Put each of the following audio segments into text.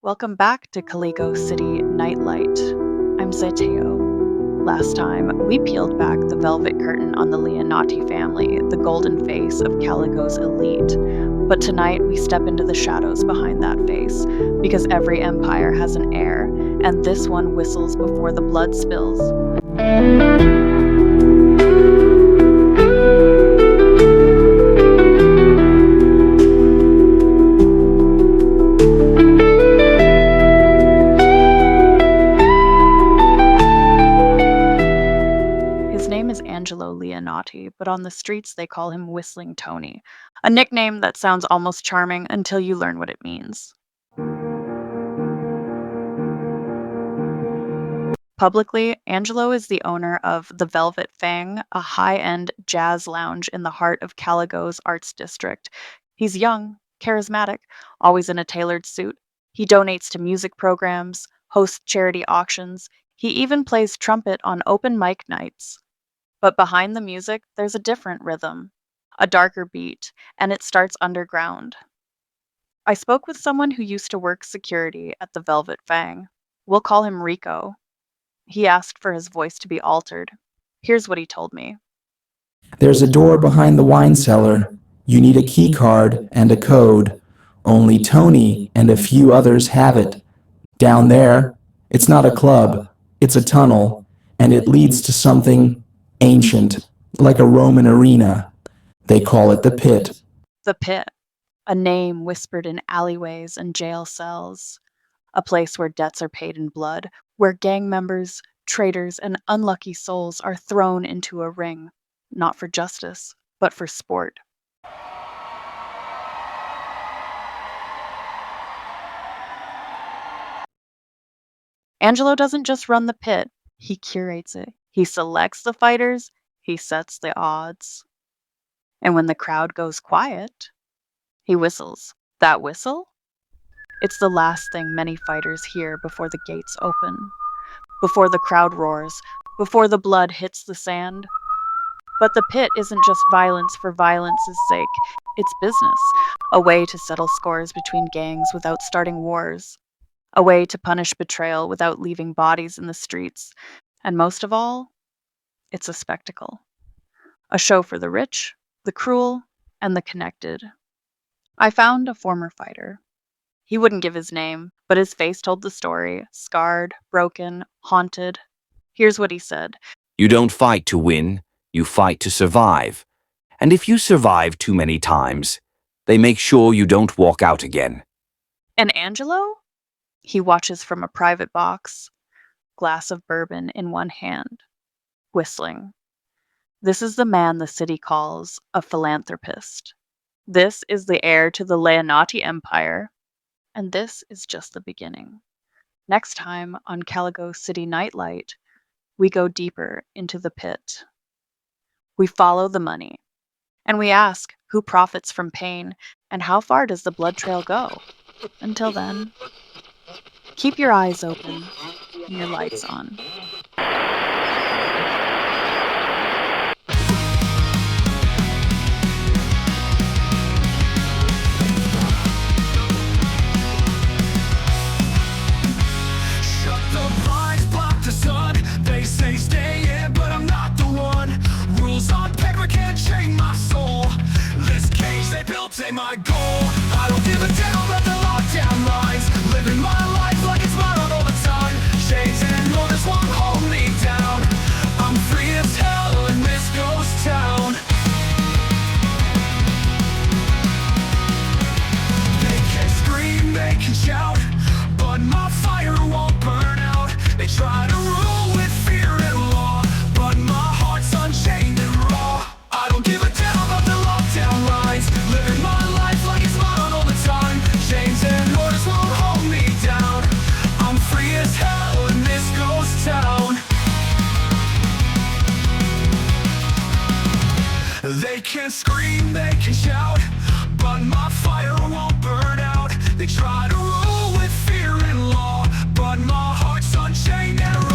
Welcome back to Caligo City Nightlight. I'm Zéteó. Last time, we peeled back the velvet curtain on the Leonotti family, the golden face of Caligo's elite. But tonight, we step into the shadows behind that face, because every empire has an heir, and this one whistles before the blood spills. His name is Angelo Leonotti, but on the streets they call him Whistling Tony, a nickname that sounds almost charming until you learn what it means. Publicly, Angelo is the owner of the Velvet Fang, a high-end jazz lounge in the heart of Caligo's arts district. He's young, charismatic, always in a tailored suit. He donates to music programs, hosts charity auctions. He even plays trumpet on open mic nights. But behind the music, there's a different rhythm, a darker beat, and it starts underground. I spoke with someone who used to work security at the Velvet Fang. We'll call him Rico. He asked for his voice to be altered. Here's what he told me. There's a door behind the wine cellar. You need a key card and a code. Only Tony and a few others have it. Down there, it's not a club, it's a tunnel, and it leads to something ancient, like a Roman arena. They call it the pit. The Pit, a name whispered in alleyways and jail cells. A place where debts are paid in blood, where gang members, traitors, and unlucky souls are thrown into a ring, not for justice, but for sport. Angelo doesn't just run the pit, he curates it. He selects the fighters, he sets the odds. And when the crowd goes quiet, he whistles. That whistle? It's the last thing many fighters hear before the gates open, before the crowd roars, before the blood hits the sand. But the pit isn't just violence for violence's sake. It's business, a way to settle scores between gangs without starting wars, a way to punish betrayal without leaving bodies in the streets. And most of all, it's a spectacle. A show for the rich, the cruel, and the connected. I found a former fighter. He wouldn't give his name, but his face told the story, scarred, broken, haunted. Here's what he said. You don't fight to win, you fight to survive. And if you survive too many times, they make sure you don't walk out again. And Angelo? He watches from a private box, glass of bourbon in one hand, whistling. This is the man the city calls a philanthropist. This is the heir to the Leonotti Empire. And this is just the beginning. Next time on Caligo City Nightlight, we go deeper into the pit. We follow the money, and we ask who profits from pain and how far does the blood trail go? Until then, keep your eyes open and your lights on. Say my goal, I don't give a damn about the lockdown lines. Living my life like it's mine all the time. Chains and orders won't hold me down. I'm free as hell in this ghost town. They can scream, they can shout, but my fire won't burn out. They try to rule with fear and law, but my heart's unchained and raw. I don't give a damn about the lockdown lines. Living my life like it's mine all the time. Chains and orders won't hold me down. I'm free as hell in this ghost town. They can scream, they can shout, but my fire won't burn out. They try to rule with fear and law, but my heart's unchained and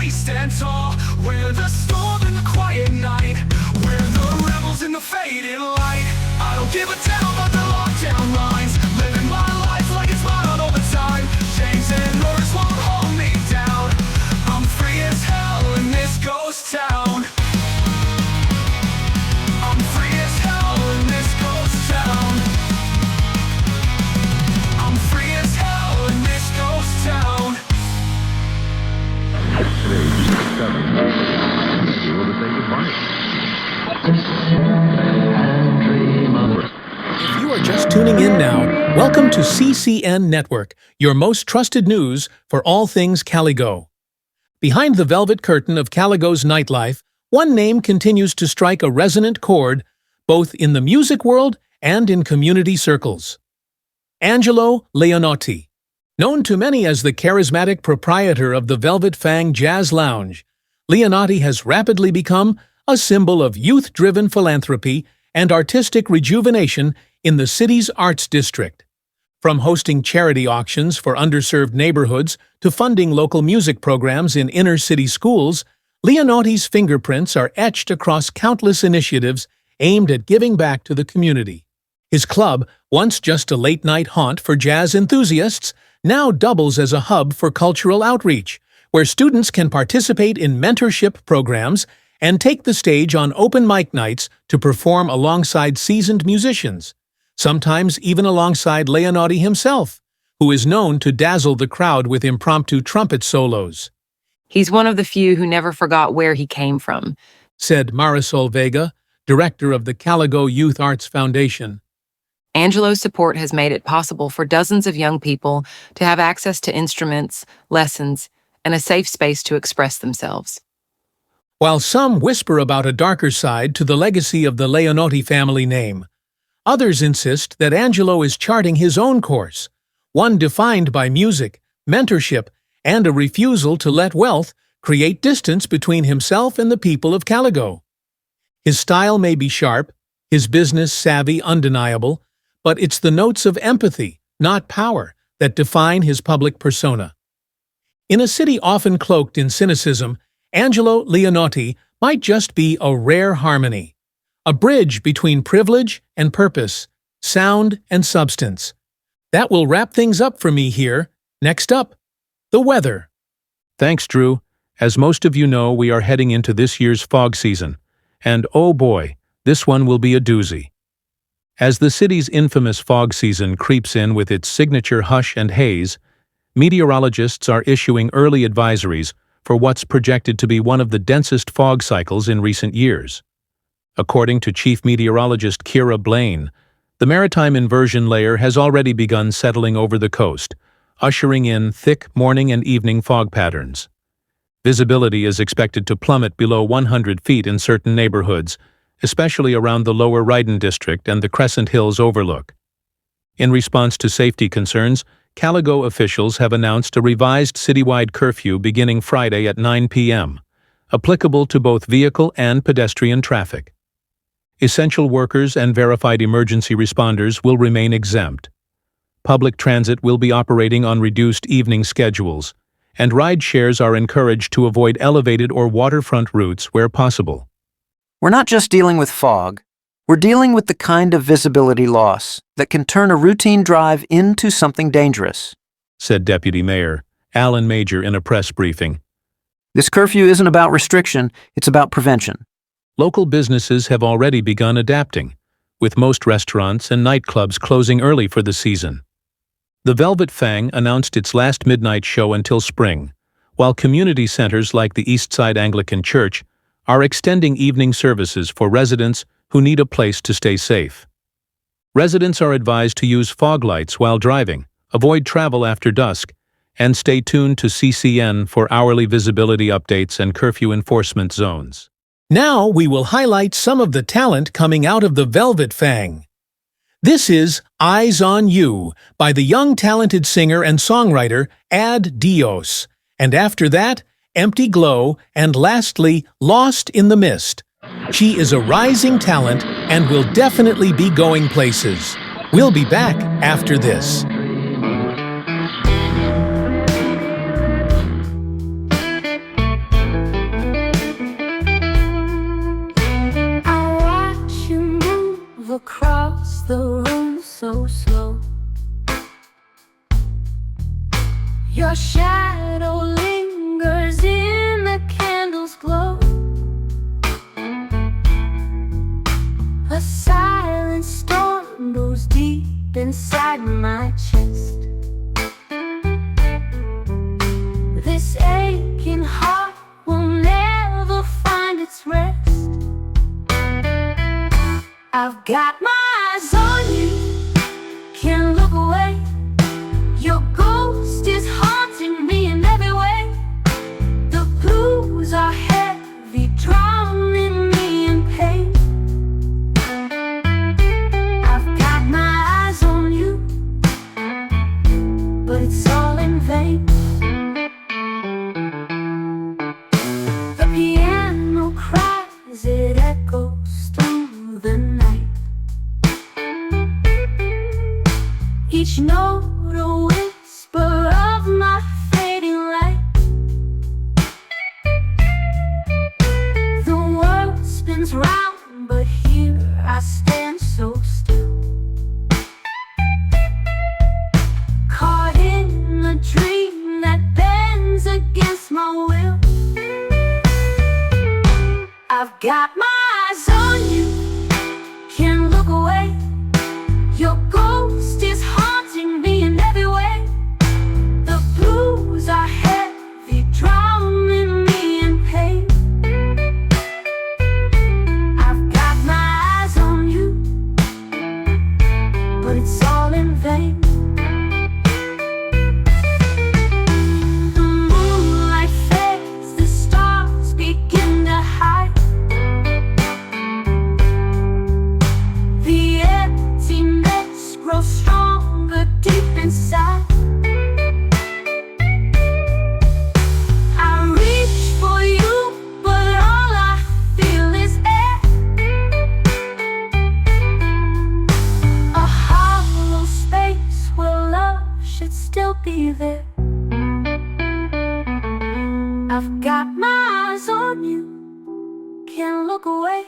we stand tall. We're the storm in the quiet night. We're the rebels in the faded light. I don't give a damn about the lockdown lines. Living my life like it's mine all the time. Chains and orders won't hold me down. I'm free as hell in this ghost town. I'm free as hell in this ghost town. I'm free as hell in this ghost town. If you are just tuning in now, welcome to CCN Network, your most trusted news for all things Caligo. Behind the velvet curtain of Caligo's nightlife, one name continues to strike a resonant chord, both in the music world and in community circles. Angelo Leonotti. Known to many as the charismatic proprietor of the Velvet Fang Jazz Lounge, Leonotti has rapidly become a symbol of youth-driven philanthropy and artistic rejuvenation in the city's arts district. From hosting charity auctions for underserved neighborhoods to funding local music programs in inner-city schools, Leonotti's fingerprints are etched across countless initiatives aimed at giving back to the community. His club, once just a late-night haunt for jazz enthusiasts, now doubles as a hub for cultural outreach, where students can participate in mentorship programs and take the stage on open mic nights to perform alongside seasoned musicians, sometimes even alongside Leonotti himself, who is known to dazzle the crowd with impromptu trumpet solos. He's one of the few who never forgot where he came from, said Marisol Vega, director of the Caligo Youth Arts Foundation. Angelo's support has made it possible for dozens of young people to have access to instruments, lessons, and a safe space to express themselves. While some whisper about a darker side to the legacy of the Leonotti family name, others insist that Angelo is charting his own course, one defined by music, mentorship, and a refusal to let wealth create distance between himself and the people of Caligo. His style may be sharp, his business savvy undeniable, but it's the notes of empathy, not power, that define his public persona. In a city often cloaked in cynicism, Angelo Leonotti might just be a rare harmony, a bridge between privilege and purpose, sound and substance. That will wrap things up for me here. Next up, the weather. Thanks, Drew. As most of you know, we are heading into this year's fog season. And oh boy, this one will be a doozy. As the city's infamous fog season creeps in with its signature hush and haze, meteorologists are issuing early advisories for what's projected to be one of the densest fog cycles in recent years. According to Chief Meteorologist Kira Blaine, the maritime inversion layer has already begun settling over the coast, ushering in thick morning and evening fog patterns. Visibility is expected to plummet below 100 feet in certain neighborhoods, especially around the lower Ryden district and the Crescent Hills overlook. In response to safety concerns, Caligo officials have announced a revised citywide curfew beginning Friday at 9 p.m., applicable to both vehicle and pedestrian traffic. Essential workers and verified emergency responders will remain exempt. Public transit will be operating on reduced evening schedules, and ride shares are encouraged to avoid elevated or waterfront routes where possible. We're not just dealing with fog. We're dealing with the kind of visibility loss that can turn a routine drive into something dangerous, said Deputy Mayor Alan Major in a press briefing. This curfew isn't about restriction, it's about prevention. Local businesses have already begun adapting, with most restaurants and nightclubs closing early for the season. The Velvet Fang announced its last midnight show until spring, while community centers like the Eastside Anglican Church are extending evening services for residents who need a place to stay safe. Residents are advised to use fog lights while driving, avoid travel after dusk, and stay tuned to CCN for hourly visibility updates and curfew enforcement zones. Now we will highlight some of the talent coming out of the Velvet Fang. This is Eyes on You by the young talented singer and songwriter Ad Dios, and after that, Empty Glow, and lastly, Lost in the Mist. She is a rising talent and will definitely be going places. We'll be back after this. the room so slow. Your shadow lingers in the candle's glow. A silent storm goes deep inside my chest. This aching heart will never find its rest. I've got my eyes on you, can't look away. Your ghost is haunting me in every way. The blues are heavy, drowning me in pain. I've got my eyes on you, but it's all in vain. The piano cries, it echoes through the night. Each note a whisper of my fading light. The world spins round, but here I stand so still, caught in a dream that bends against my will. I've got my eyes on you, can't look away. Your ghost is haunting me in every way. The blues are heavy, drowning me in pain. I've got my eyes on you, but it's all in vain. The moonlight fades, the stars begin to hide. The emptiness grows stronger deep inside. I reach for you, but all I feel is air. A hollow space where love should still be there. I've got my eyes on you, can't look away.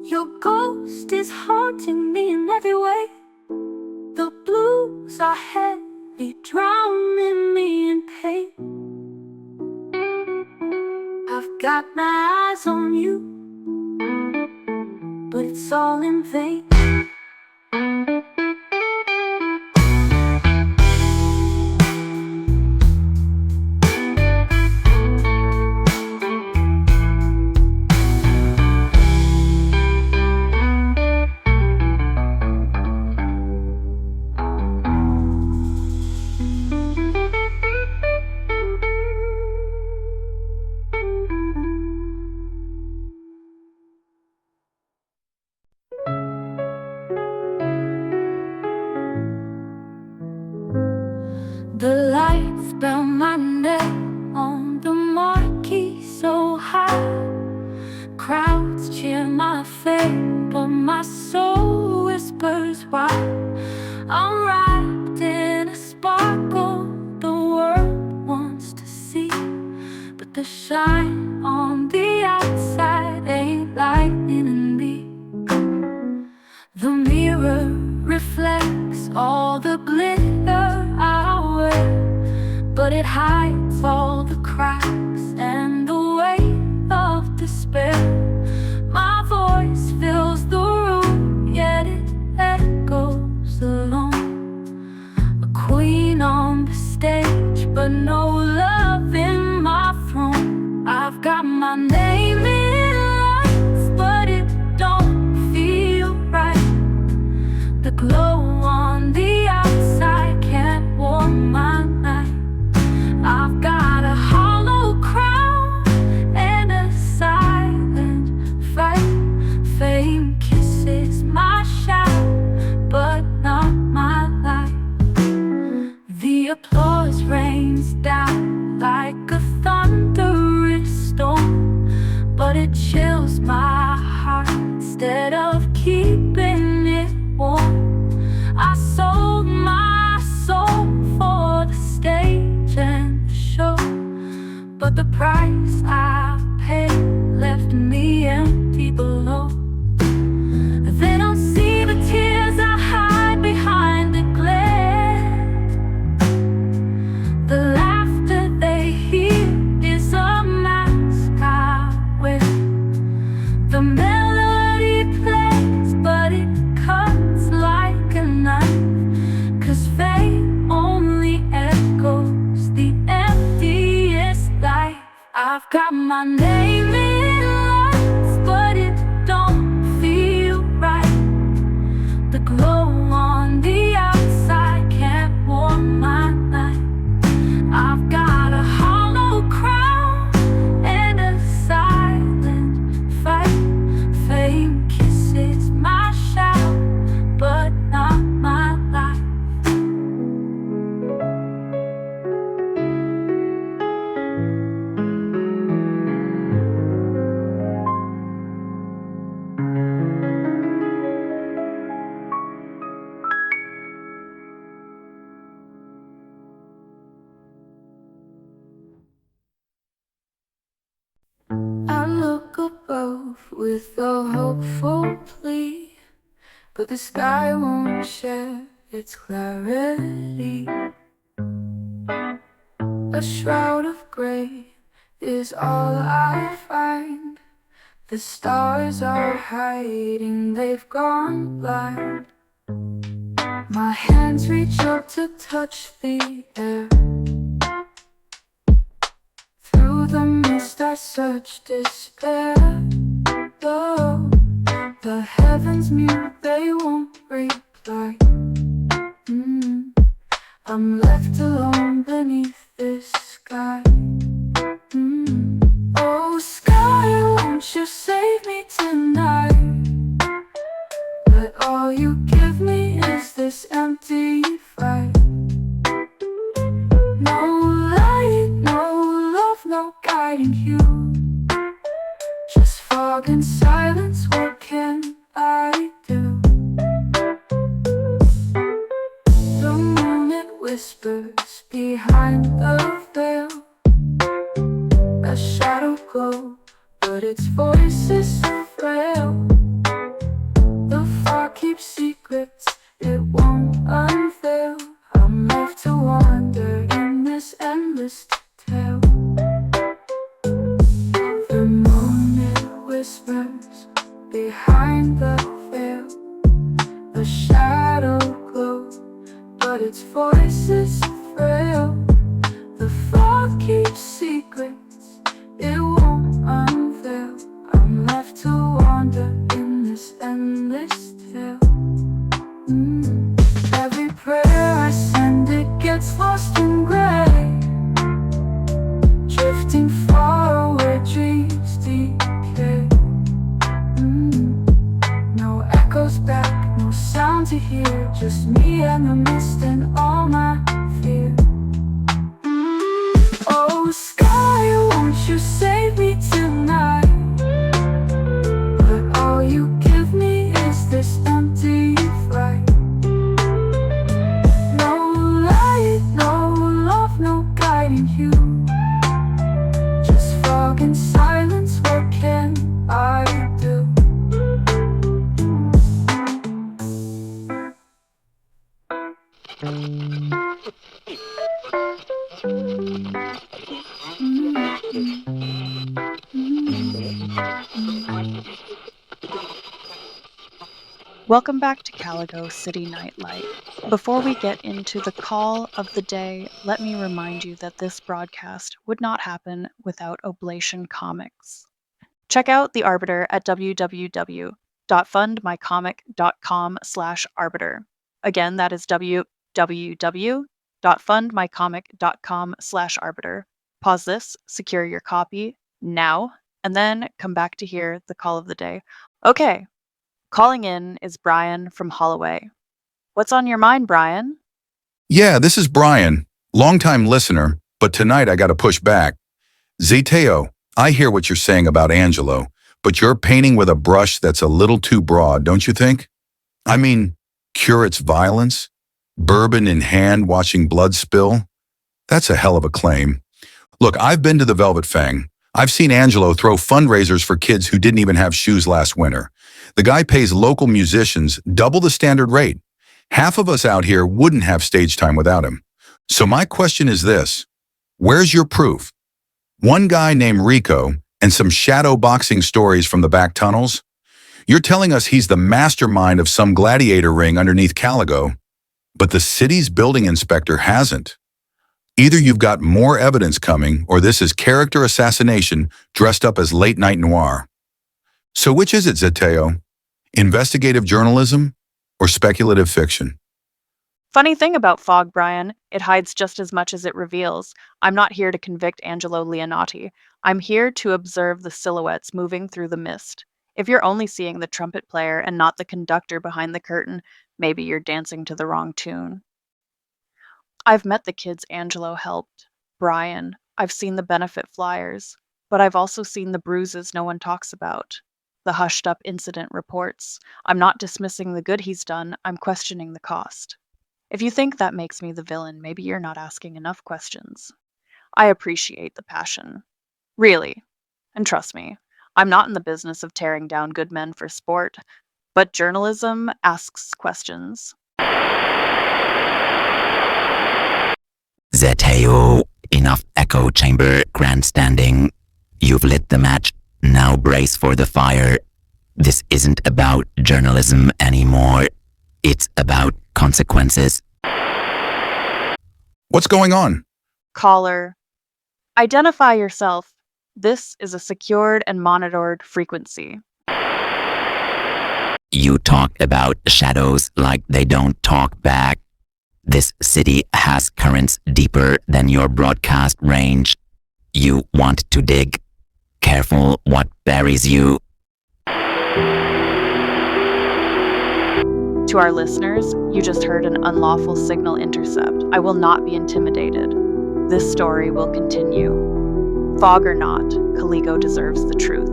Your ghost is haunting me in every way. The blues are heavy, drowning me in pain. I've got my eyes on you, but it's all in vain. The lights bound my neck on the marquee so high. Crowds cheer my fate, but my soul whispers why. I'm wrapped in a sparkle the world wants to see, but the shine on the outside ain't lightning me. The mirror reflects all the glitter I wear, but it hides all the cracks and the weight of despair. My voice fills the room, yet it echoes alone. A queen on the stage, but no love in my throne. I've got my name in lights, but it don't feel right. The glow on the outside can't warm my night. I've got a hollow crown and a silent fight. Fame kisses my shout, but not my light. The applause rains down like a thunderous storm, but it chills my heart instead of keeping it warm. I sold my soul for the stage and the show, but the price I paid left me empty below. They don't see the tears my name in lights, but it don't feel right. The glow on the outside can't warm my night. I've got a hollow crown and a silent fight. Fame kisses my shout, but not my life. I look above with a hopeful plea, but the sky won't share its clarity. A shroud of gray is all I find. The stars are hiding, they've gone blind. My hands reach up to touch the air. Through the mist I search despair. Though the heavens mute, they won't reply. I'm left alone beneath this sky. Oh sky, won't you save me tonight? But all you give me is this empty fight. No light, no love, no guiding hue. Just fog and silence, what can I do? The moon, it whispers behind the veil. A shadow glow, but its voice is so frail. The fog keeps secrets, it won't unveil. I'm left to wander in this endless tale. The moon, it whispers behind the veil. A shadow glow, but its voice is frail. The fog keeps secrets, it won't unveil. I'm left to wander in this endless tale. Every prayer I send, it gets lost in gray. Drifting far where dreams decay. No echoes back, no sound to hear. Just me and the mist and all my fear. Oh sky, won't you save me tonight? But all you give me is this empty fright. No light, no love, no guiding hue. Just fog and silence, what can I do? Welcome back to Caligo City Nightlight. Before we get into the call of the day, let me remind you that this broadcast would not happen without Oblation Comics. Check out the Arbiter at www.fundmycomic.com/arbiter. Again, that is www.fundmycomic.com/arbiter. Pause this, secure your copy now, and then come back to hear the call of the day. Okay. Calling in is Brian from Holloway. What's on your mind, Brian? Yeah, this is Brian, longtime listener, but tonight I gotta push back. Zéteó, I hear what you're saying about Angelo, but you're painting with a brush that's a little too broad, don't you think? I mean, curate's violence? Bourbon in hand watching blood spill? That's a hell of a claim. Look, I've been to the Velvet Fang. I've seen Angelo throw fundraisers for kids who didn't even have shoes last winter. The guy pays local musicians double the standard rate. Half of us out here wouldn't have stage time without him. So my question is this: where's your proof? One guy named Rico and some shadow boxing stories from the back tunnels? You're telling us he's the mastermind of some gladiator ring underneath Caligo, but the city's building inspector hasn't. Either you've got more evidence coming, or this is character assassination dressed up as late-night noir. So which is it, Zéteó? Investigative journalism or speculative fiction? Funny thing about fog, Brian, it hides just as much as it reveals. I'm not here to convict Angelo Leonotti. I'm here to observe the silhouettes moving through the mist. If you're only seeing the trumpet player and not the conductor behind the curtain, maybe you're dancing to the wrong tune. I've met the kids Angelo helped. Brian, I've seen the benefit flyers, but I've also seen the bruises no one talks about. The hushed up incident reports. I'm not dismissing the good he's done, I'm questioning the cost. If you think that makes me the villain, maybe you're not asking enough questions. I appreciate the passion. Really. And trust me, I'm not in the business of tearing down good men for sport, but journalism asks questions. Zéteó, enough echo chamber grandstanding. You've lit the match, now brace for the fire. This isn't about journalism anymore. It's about consequences. What's going on? Caller, identify yourself. This is a secured and monitored frequency. You talk about shadows like they don't talk back. This city has currents deeper than your broadcast range. You want to dig. Careful what buries you. To our listeners, you just heard an unlawful signal intercept. I will not be intimidated. This story will continue. Fog or not, Caligo deserves the truth.